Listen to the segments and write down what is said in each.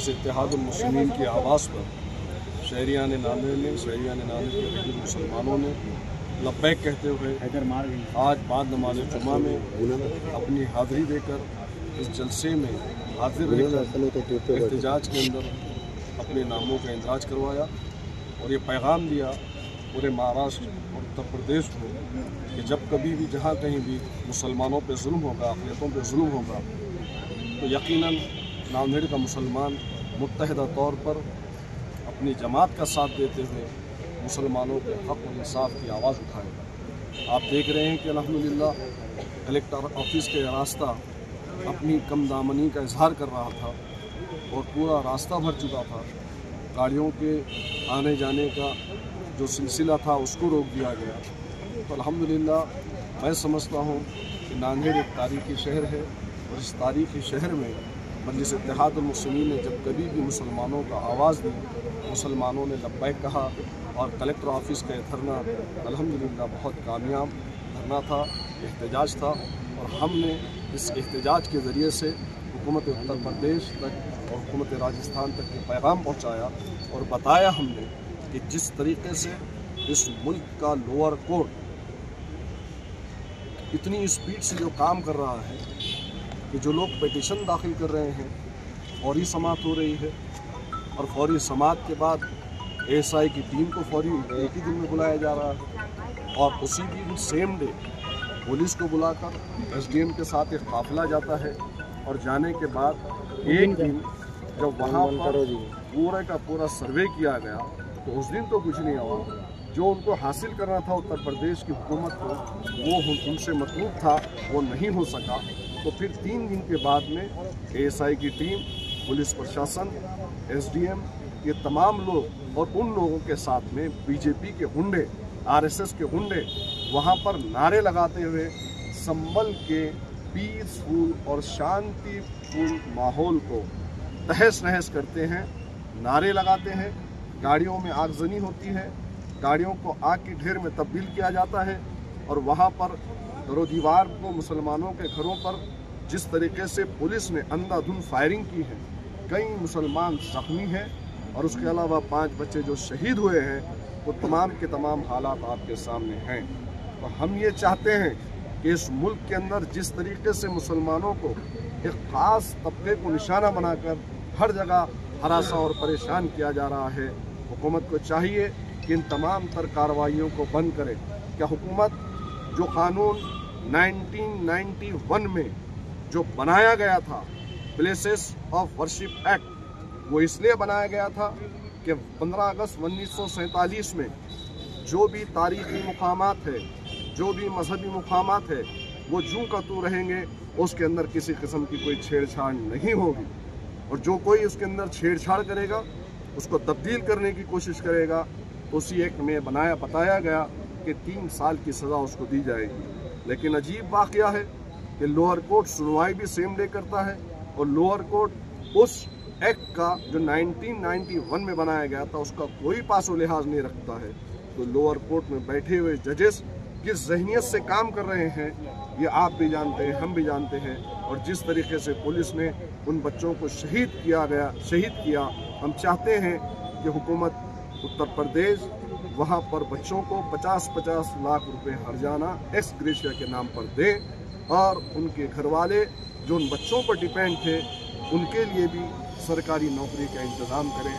इत्तेहादुल मुस्लिमीन की आवाज़ पर शहरियान नांदेड़ ने के गरीब मुसलमानों ने लब्बैक कहते हुए आज बाद नमाज जुमा में अपनी हाज़िरी देकर इस जलसे में हाजिर रहकर एहतजाज के अंदर अपने नामों का इंदराज करवाया और ये पैगाम दिया पूरे महाराष्ट्र और उत्तर प्रदेश को कि जब कभी भी जहाँ कहीं भी मुसलमानों पे जुल्म होगा, अक़लियतों पे जुल्म होगा, तो यकीनन नांदेड़ का मुसलमान मुत्तहिदा तौर पर अपनी जमात का साथ देते हुए मुसलमानों के हक़ और इंसाफ की आवाज़ उठाएगा। आप देख रहे हैं कि अल्हम्दुलिल्लाह कलेक्टर ऑफिस के रास्ता अपनी कम दामनी का इजहार कर रहा था और पूरा रास्ता भर चुका था। गाड़ियों के आने जाने का जो सिलसिला था उसको रोक दिया गया। तो अल्हम्दुलिल्लाह मैं समझता हूँ कि नांदेड़ एक तारीख़ी शहर है और इस तारीख़ी शहर में मजलिस इत्तेहादुल मुस्लिमीन ने जब कभी भी मुसलमानों का आवाज़ दी, मुसलमानों ने लब्बैक कहा और कलेक्टर ऑफिस का धरना अल्हम्दुलिल्लाह बहुत कामयाब धरना था, एहतजाज था और हमने इस एहतजाज के ज़रिए से हुकूमत उत्तर प्रदेश तक और हुकूमत राजस्थान तक के पैगाम पहुँचाया और बताया हमने कि जिस तरीके से इस मुल्क का लोअर कोर्ट इतनी स्पीड से जो काम कर रहा है कि जो लोग पिटीशन दाखिल कर रहे हैं फौरी समाअत हो रही है और फौरी समाअत के बाद एएसआई की टीम को फौरी एक ही दिन में बुलाया जा रहा है और उसी दिन सेम डे पुलिस को बुलाकर एसडीएम के साथ एक काफिला जाता है और जाने के बाद एक दिन जब वहाँ पर पूरे का पूरा सर्वे किया गया तो उस दिन तो कुछ नहीं हुआ। जो उनको हासिल करना था उत्तर प्रदेश की हुकूमत को वो उनसे मतलूब था वो नहीं हो सका। तो फिर 3 दिन के बाद में एएसआई की टीम, पुलिस प्रशासन, एसडीएम, ये तमाम लोग और उन लोगों के साथ में बीजेपी के गुंडे, आरएसएस के गुंडे वहाँ पर नारे लगाते हुए संभल के पीसफुल और शांतिपूर्ण माहौल को तहस नहस करते हैं, नारे लगाते हैं। गाड़ियों में आगजनी होती है, गाड़ियों को आग के ढेर में तब्दील किया जाता है और वहाँ पर दरो दीवार को मुसलमानों के घरों पर जिस तरीके से पुलिस ने अंधाधुंध फायरिंग की है, कई मुसलमान जख्मी हैं और उसके अलावा 5 बच्चे जो शहीद हुए हैं वो तमाम के तमाम हालात आपके सामने हैं। तो हम ये चाहते हैं कि इस मुल्क के अंदर जिस तरीके से मुसलमानों को एक ख़ास तबके को निशाना बनाकर हर जगह हरासा और परेशान किया जा रहा है, हुकूमत को चाहिए कि इन तमाम तर कार्रवाइयों को बंद करे। क्या हुकूमत जो कानून 1991 में जो बनाया गया था, प्लेसेस ऑफ वर्शिप एक्ट, वो इसलिए बनाया गया था कि 15 अगस्त 1947 में जो भी तारीख़ी मुकामात है, जो भी मजहबी मुकामात है, वो जूं का तू रहेंगे, उसके अंदर किसी किस्म की कोई छेड़छाड़ नहीं होगी और जो कोई उसके अंदर छेड़छाड़ करेगा, उसको तब्दील करने की कोशिश करेगा, तो उसी एक्ट में बताया गया कि 3 साल की सज़ा उसको दी जाएगी। लेकिन अजीब वाक़या है कि लोअर कोर्ट सुनवाई भी सेम डे करता है और लोअर कोर्ट उस एक्ट का जो 1991 में बनाया गया था उसका कोई पासो लिहाज नहीं रखता है। तो लोअर कोर्ट में बैठे हुए जजेस किस ज़हनियत से काम कर रहे हैं ये आप भी जानते हैं, हम भी जानते हैं। और जिस तरीके से पुलिस ने उन बच्चों को शहीद किया, हम चाहते हैं कि हुकूमत उत्तर प्रदेश वहाँ पर बच्चों को 50-50 लाख रुपए हर्जाना एक्स ग्रेशिया के नाम पर दे और उनके घर वाले जो उन बच्चों पर डिपेंड थे उनके लिए भी सरकारी नौकरी का इंतज़ाम करें।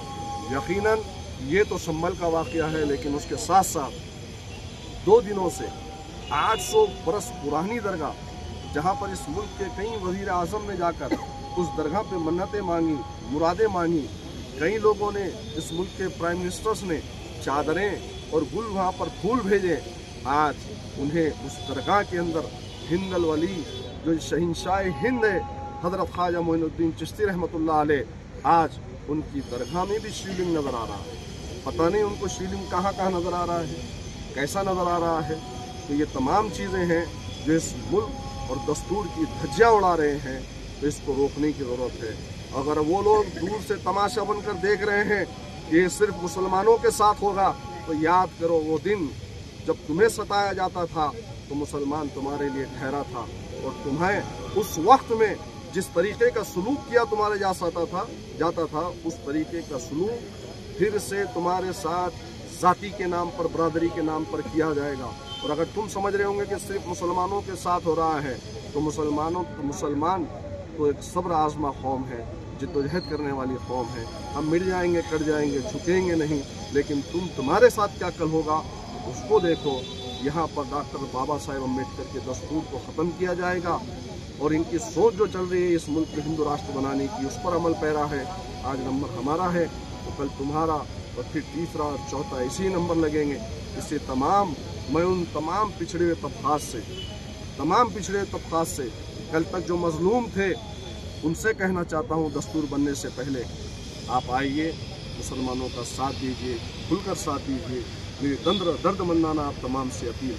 यकीनन ये तो संभल का वाक़या है, लेकिन उसके साथ साथ 2 दिनों से 800 बरस पुरानी दरगाह जहाँ पर इस मुल्क के कई वज़ीर आज़म ने जाकर उस दरगाह पे मन्नतें मांगी, मुरादें मांगी, कई लोगों ने, इस मुल्क के प्राइम मिनिस्टर्स ने चादरें और गुल वहाँ पर फूल भेजे। आज उन्हें उस दरगाह के अंदर हिंद वली जो शहंशाह हिंद है हज़रत ख्वाजा मोइनुद्दीन चिश्ती रहमतुल्लाह अलैह, आज उनकी दरगाह में भी शिवलिंग नज़र आ रहा है। पता नहीं उनको शिवलिंग कहाँ नज़र आ रहा है, कैसा नज़र आ रहा है। तो ये तमाम चीज़ें हैं जो इस मुल्क और दस्तूर की धज्जियाँ उड़ा रहे हैं, तो इसको रोकने की ज़रूरत है। अगर वो लोग दूर से तमाशा बनकर देख रहे हैं कि ये सिर्फ मुसलमानों के साथ होगा, तो याद करो वो दिन जब तुम्हें सताया जाता था तो मुसलमान तुम्हारे लिए ठहरा था और तुम्हें उस वक्त में जिस तरीके का सलूक किया तुम्हारे जाता था उस तरीके का सलूक फिर से तुम्हारे साथ जाति के नाम पर, बरादरी के नाम पर किया जाएगा। और अगर तुम समझ रहे होंगे कि सिर्फ मुसलमानों के साथ हो रहा है, तो मुसलमान तो एक सब्र आजमा कौम है, जिद्दोजहद करने वाली कौम है। हम मिट जाएंगे, कट जाएंगे, झुकेंगे नहीं, लेकिन तुम्हारे साथ क्या कल होगा उसको देखो। यहाँ पर डॉक्टर बाबा साहेब अम्बेडकर के दस्तूर को ख़त्म किया जाएगा और इनकी सोच जो चल रही है इस मुल्क को हिंदू राष्ट्र बनाने की, उस पर अमल पैरा है। आज नंबर हमारा है तो कल तुम्हारा, और फिर तीसरा और चौथा ऐसे ही नंबर लगेंगे। इससे मैं उन तमाम पिछड़े तबकात से कल तक जो मजलूम थे उनसे कहना चाहता हूँ, दस्तूर बनने से पहले आप आइए, मुसलमानों का साथ दीजिए, खुलकर साथ दीजिए। मेरी दर्द मन्नाना आप तमाम से अपील है।